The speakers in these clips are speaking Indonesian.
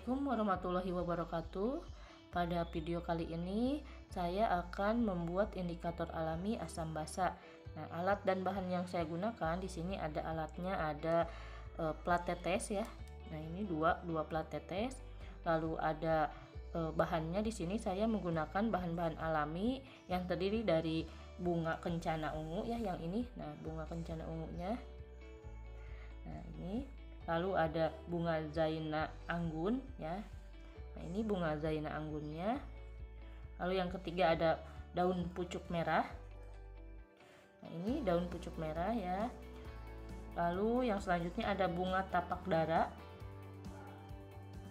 Assalamualaikum warahmatullahi wabarakatuh. Pada video kali ini saya akan membuat indikator alami asam basa. Nah, alat dan bahan yang saya gunakan di sini ada alatnya, ada plat tetes ya. Nah, ini dua plat tetes. Lalu ada bahannya di sini saya menggunakan bahan-bahan alami yang terdiri dari bunga kencana ungu ya, yang ini. Nah, bunga kencana ungunya. Nah, ini. Lalu ada bunga zaina anggun ya. Nah, ini bunga zaina anggunnya. Lalu yang ketiga ada daun pucuk merah. Nah, ini daun pucuk merah ya. Lalu yang selanjutnya ada bunga tapak dara.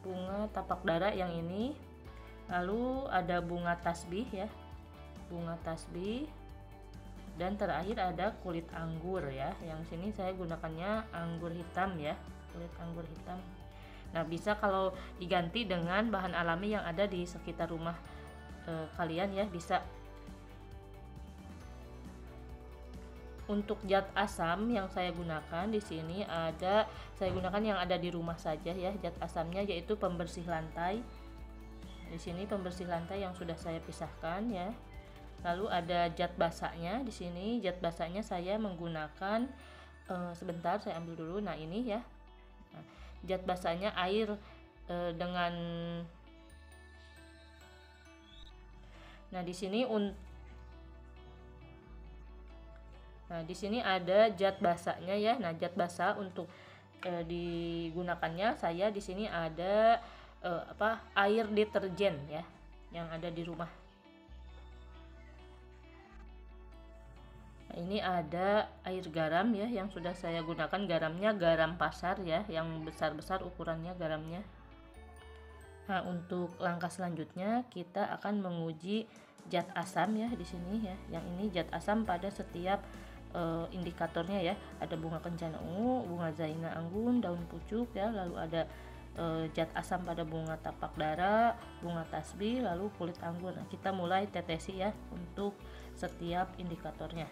Bunga tapak dara yang ini. Lalu ada bunga tasbih ya. Bunga tasbih. Dan terakhir ada kulit anggur ya. Yang sini saya gunakannya anggur hitam ya. Kulit anggur hitam. Nah, bisa kalau diganti dengan bahan alami yang ada di sekitar rumah kalian ya, bisa. Untuk zat asam yang saya gunakan di sini saya gunakan yang ada di rumah saja ya. Zat asamnya yaitu pembersih lantai. Di sini pembersih lantai yang sudah saya pisahkan ya. Lalu ada zat basanya di sini. Zat basanya saya menggunakan sebentar saya ambil dulu. Nah, ini ya. Nah, zat basanya air dengan. Nah, di sini ada zat basanya ya. Nah, zat basa untuk digunakannya saya di sini ada air deterjen ya yang ada di rumah. Ini ada air garam ya yang sudah saya gunakan, garamnya garam pasar ya, yang besar-besar ukurannya garamnya. Nah, untuk langkah selanjutnya kita akan menguji zat asam ya di sini ya. Yang ini zat asam pada setiap indikatornya ya. Ada bunga kencana ungu, bunga zaina anggun, daun pucuk ya, lalu ada zat asam pada bunga tapak dara, bunga tasbih, lalu kulit anggur. Nah, kita mulai tetesi ya untuk setiap indikatornya.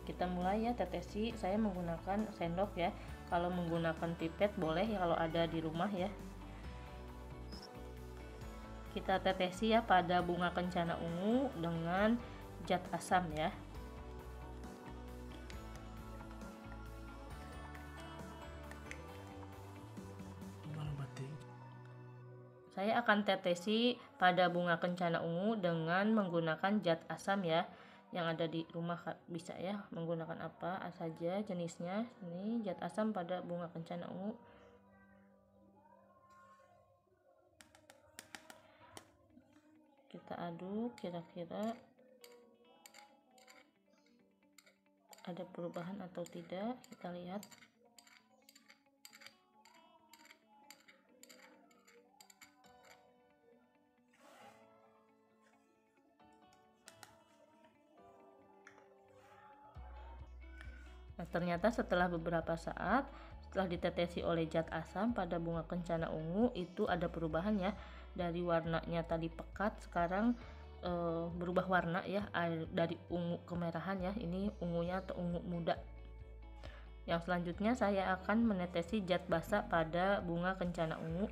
Kita mulai ya tetesi. Saya menggunakan sendok ya. Kalau menggunakan pipet boleh ya kalau ada di rumah ya. Kita tetesi ya pada bunga kencana ungu dengan zat asam ya. Saya akan tetesi pada bunga kencana ungu dengan menggunakan zat asam ya. Yang ada di rumah bisa ya menggunakan apa saja jenisnya. Ini zat asam pada bunga kencana ungu. Kita aduk, kira-kira ada perubahan atau tidak, kita lihat. Nah, ternyata setelah beberapa saat setelah ditetesi oleh zat asam pada bunga kencana ungu itu ada perubahan ya. Dari warnanya tadi pekat sekarang berubah warna ya, dari ungu kemerahan ya. Ini ungunya atau ungu muda. Yang selanjutnya saya akan menetesi zat basa pada bunga kencana ungu.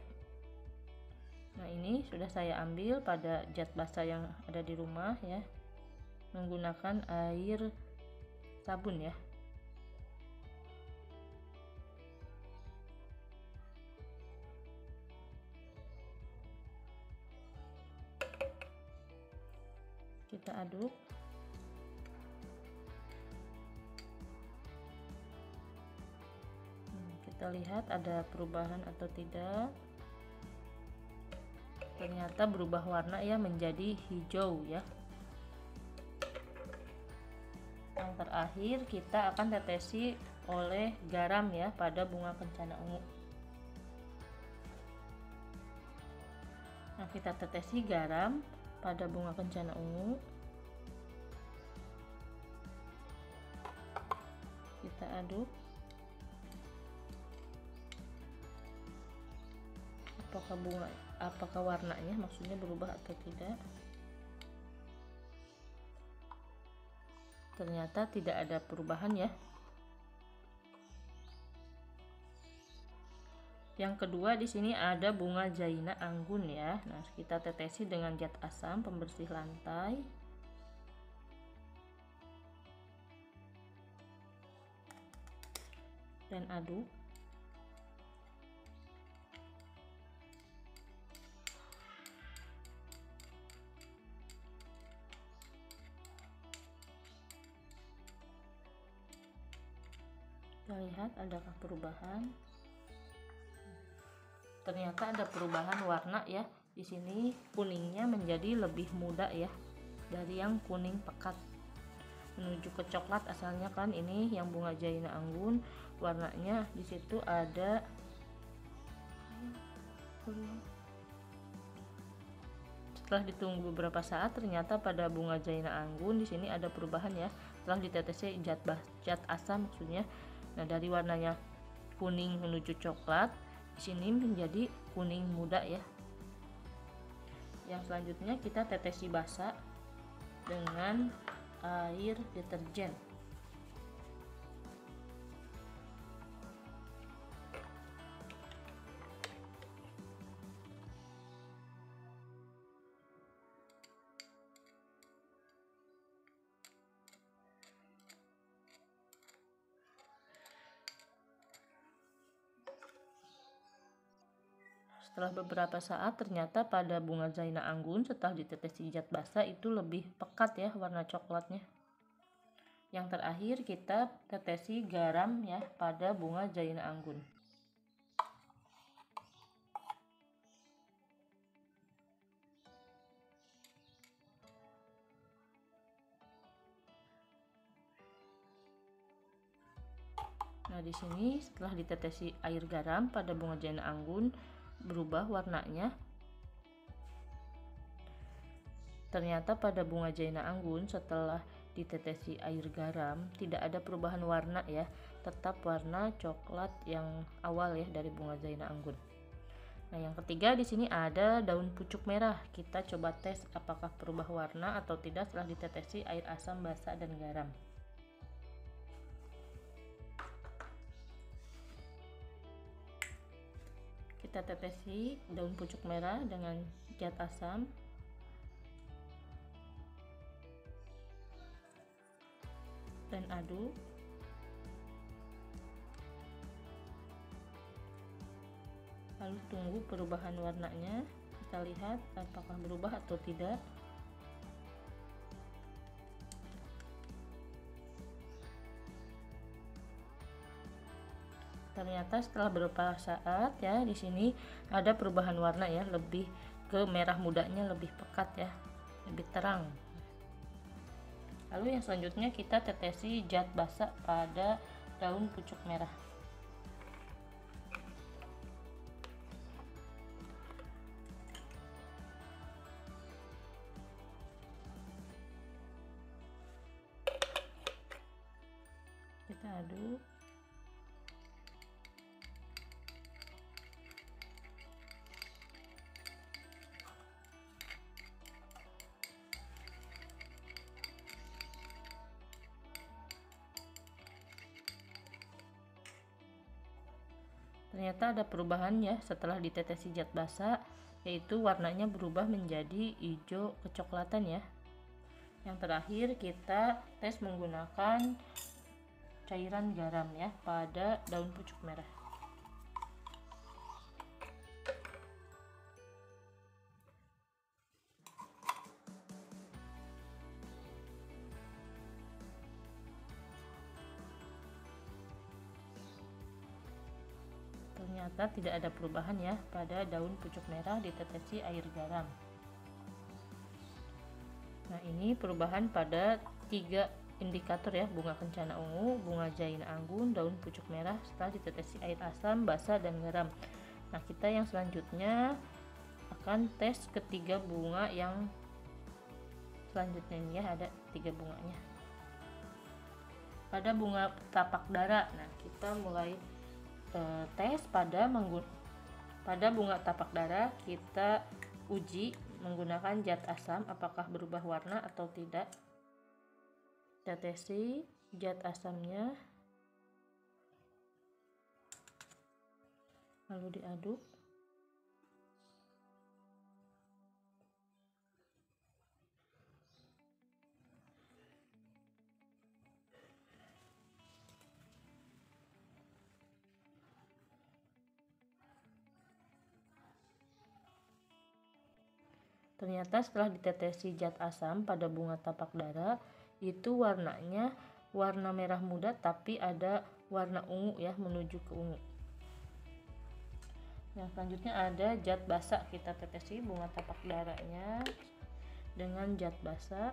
Nah, ini sudah saya ambil pada zat basa yang ada di rumah ya, menggunakan air sabun ya. Kita aduk. Kita lihat ada perubahan atau tidak. Ternyata berubah warna ya menjadi hijau ya. Yang terakhir kita akan tetesi oleh garam ya pada bunga kencana ungu. Nah, kita tetesi garam pada bunga kencana ungu. Kita aduk. Apakah warnanya maksudnya berubah atau tidak? Ternyata tidak ada perubahan ya. Yang kedua di sini ada bunga Jaina Anggun ya. Nah, kita tetesi dengan zat asam pembersih lantai. Dan aduk. Kita lihat adakah perubahan. Ternyata ada perubahan warna ya. Di sini kuningnya menjadi lebih muda ya, dari yang kuning pekat menuju ke coklat. Asalnya kan ini yang bunga Jaina Anggun warnanya di situ ada setelah ditunggu beberapa saat ternyata pada bunga Jaina Anggun di sini ada perubahan ya, setelah ditetesi zat asam maksudnya. Nah, dari warnanya kuning menuju coklat di sini menjadi kuning muda ya. Yang selanjutnya kita tetesi basah dengan air deterjen. Setelah beberapa saat ternyata pada bunga Jaina Anggun setelah ditetesi zat basah itu lebih pekat ya warna coklatnya. Yang terakhir kita tetesi garam ya pada bunga Jaina Anggun. Nah, di sini setelah ditetesi air garam pada bunga Jaina Anggun berubah warnanya. Ternyata pada bunga Jaina Anggun setelah ditetesi air garam tidak ada perubahan warna ya, tetap warna coklat yang awal ya dari bunga Jaina Anggun. Nah, yang ketiga di sini ada daun pucuk merah. Kita coba tes apakah berubah warna atau tidak setelah ditetesi air asam basa dan garam. Kita tetesi daun pucuk merah dengan zat asam. Dan aduk. Lalu tunggu perubahan warnanya. Kita lihat apakah berubah atau tidak. Ternyata setelah beberapa saat ya di sini ada perubahan warna ya, lebih ke merah mudanya, lebih pekat ya, lebih terang. Lalu yang selanjutnya kita tetesi zat basah pada daun pucuk merah. Kita aduk. Ternyata ada perubahan ya setelah ditetesi zat basah, yaitu warnanya berubah menjadi hijau kecoklatan ya. Yang terakhir kita tes menggunakan cairan garam ya pada daun pucuk merah. Ternyata tidak ada perubahan ya pada daun pucuk merah ditetesi air garam. Nah, ini perubahan pada 3 indikator ya, bunga kencana ungu, bunga Jaina Anggun, daun pucuk merah setelah ditetesi air asam, basa, dan garam. Nah, kita yang selanjutnya akan tes ketiga bunga yang selanjutnya ini ya, ada 3 bunganya. Pada bunga tapak dara, nah kita mulai tes pada bunga tapak dara. Kita uji menggunakan zat asam apakah berubah warna atau tidak. Tetesi zat asamnya. lalu diaduk. Ternyata setelah ditetesi zat asam pada bunga tapak dara, itu warnanya warna merah muda tapi ada warna ungu ya, menuju ke ungu. Yang selanjutnya ada zat basa. Kita tetesi bunga tapak daranya dengan zat basa.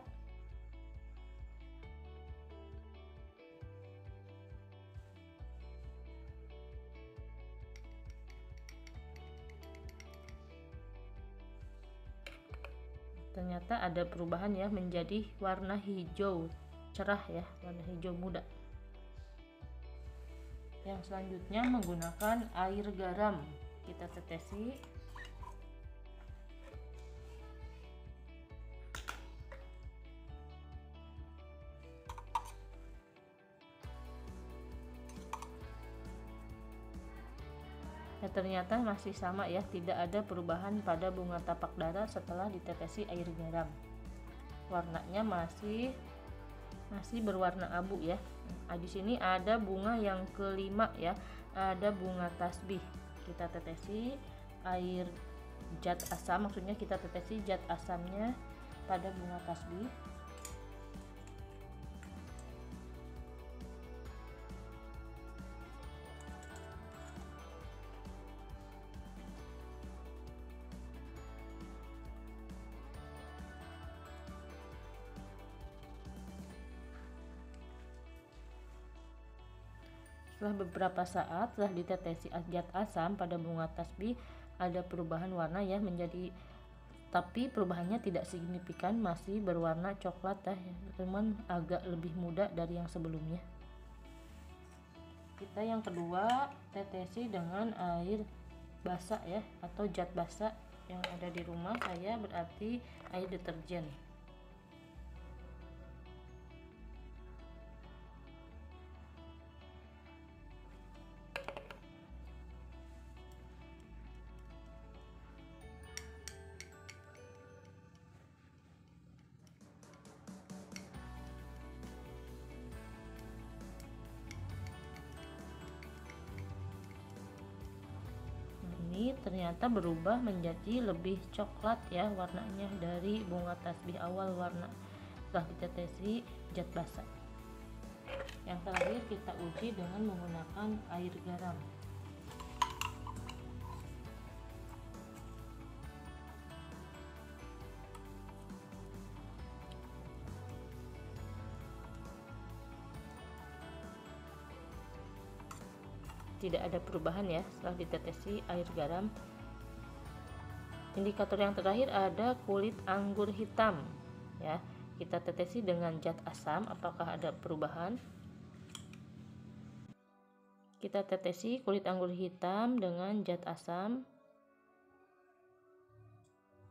Ternyata ada perubahan ya, menjadi warna hijau cerah ya, warna hijau muda. Yang selanjutnya menggunakan air garam. Kita tetesi. Ya, ternyata masih sama ya, tidak ada perubahan pada bunga tapak dara setelah ditetesi air garam. Warnanya masih berwarna abu ya. Nah, di sini ada bunga yang kelima ya, ada bunga tasbih. Kita tetesi air zat asam, maksudnya kita tetesi zat asamnya pada bunga tasbih. Setelah beberapa saat setelah ditetesi zat asam pada bunga tasbih, ada perubahan warna ya, menjadi, tapi perubahannya tidak signifikan, masih berwarna coklat ya, cuman agak lebih muda dari yang sebelumnya. Kita yang kedua tetesi dengan air basa ya, atau zat basa yang ada di rumah saya, berarti air deterjen. Ini ternyata berubah menjadi lebih coklat ya warnanya dari bunga tasbih awal warna setelah ditetesi zat basa. Yang terakhir kita uji dengan menggunakan air garam. Tidak ada perubahan ya setelah ditetesi air garam. Indikator yang terakhir ada kulit anggur hitam ya. Kita tetesi dengan zat asam, apakah ada perubahan? Kita tetesi kulit anggur hitam dengan zat asam,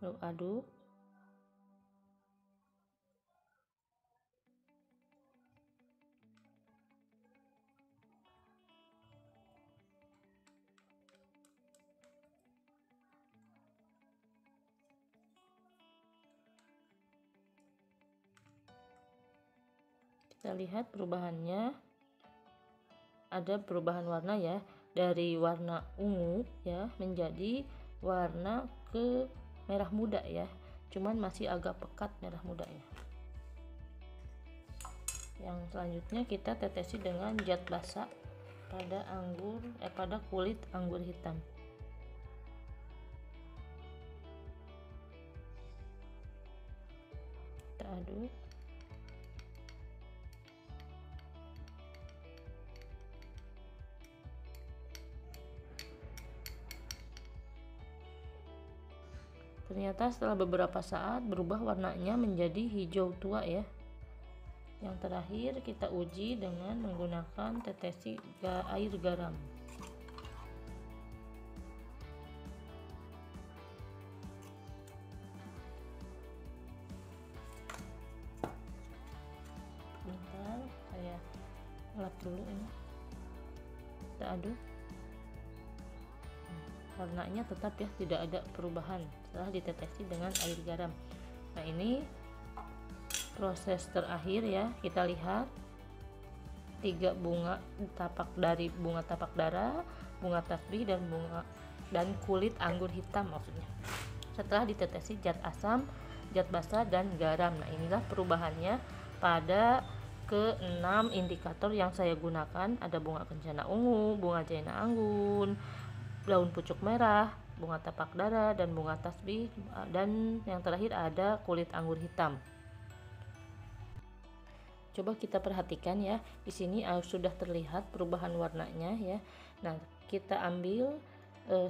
lalu aduk. Kita lihat perubahannya, ada perubahan warna ya, dari warna ungu ya menjadi warna ke merah muda ya, cuman masih agak pekat merah mudanya. Yang selanjutnya kita tetesi dengan zat basa pada kulit anggur hitam. Kita aduk. Ternyata setelah beberapa saat berubah warnanya menjadi hijau tua ya. Yang terakhir kita uji dengan menggunakan tetesi air garam. Bentar, saya lap dulu ini. Kita aduk. warnanya tetap ya, tidak ada perubahan setelah ditetesi dengan air garam. Nah, ini proses terakhir ya, kita lihat 3 bunga tapak dari bunga tapak dara, bunga tasbih, dan kulit anggur hitam maksudnya. Setelah ditetesi zat asam, zat basa, dan garam. Nah, inilah perubahannya pada ke-6 indikator yang saya gunakan. Ada bunga kencana ungu, bunga jaina anggun, daun pucuk merah, bunga tapak dara, dan bunga tasbih, dan yang terakhir ada kulit anggur hitam. Coba kita perhatikan ya, di sini sudah terlihat perubahan warnanya ya. Nah, kita ambil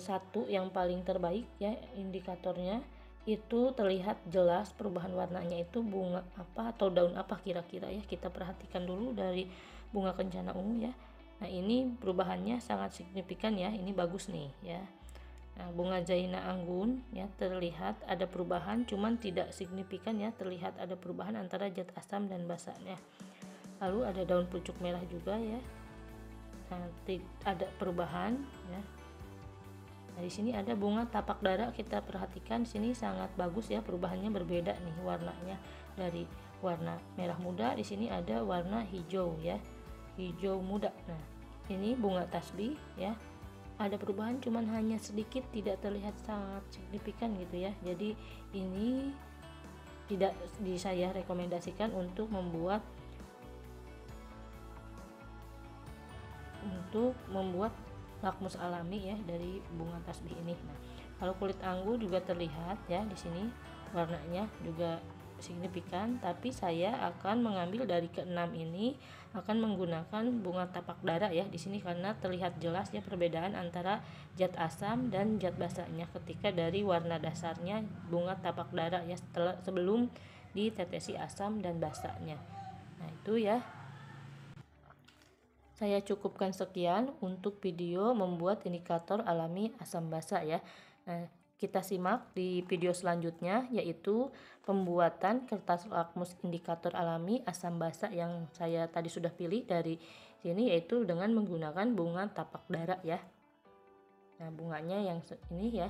satu yang paling terbaik ya, indikatornya itu terlihat jelas perubahan warnanya, itu bunga apa atau daun apa kira-kira ya. Kita perhatikan dulu dari bunga kencana ungu ya. Nah, ini perubahannya sangat signifikan ya, ini bagus nih ya. Nah, bunga jaina anggun ya, terlihat ada perubahan, cuman tidak signifikan ya, terlihat ada perubahan antara zat asam dan basanya. Lalu ada daun pucuk merah juga ya, nanti ada perubahan ya. Nah, di sini ada bunga tapak dara, kita perhatikan sini sangat bagus ya, perubahannya berbeda nih warnanya, dari warna merah muda di sini ada warna hijau ya, hijau muda. Nah, ini bunga tasbih ya, ada perubahan cuman hanya sedikit, tidak terlihat sangat signifikan gitu ya. Jadi ini tidak saya rekomendasikan untuk membuat lakmus alami ya dari bunga tasbih ini. Nah, kalau kulit anggur juga terlihat ya, di sini warnanya juga signifikan, tapi saya akan mengambil dari ke-6 ini, akan menggunakan bunga tapak dara ya di sini, karena terlihat jelas ya perbedaan antara zat asam dan zat basanya ketika dari warna dasarnya bunga tapak dara ya, sebelum ditetesi asam dan basanya. Nah, itu ya. Saya cukupkan sekian untuk video membuat indikator alami asam basa ya. Nah, kita simak di video selanjutnya, yaitu pembuatan kertas lakmus indikator alami asam basa yang saya tadi sudah pilih dari sini, yaitu dengan menggunakan bunga tapak dara ya. Nah, bunganya yang ini ya.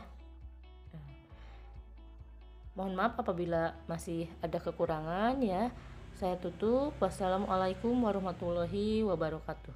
Mohon maaf apabila masih ada kekurangan ya. Saya tutup. Wassalamualaikum warahmatullahi wabarakatuh.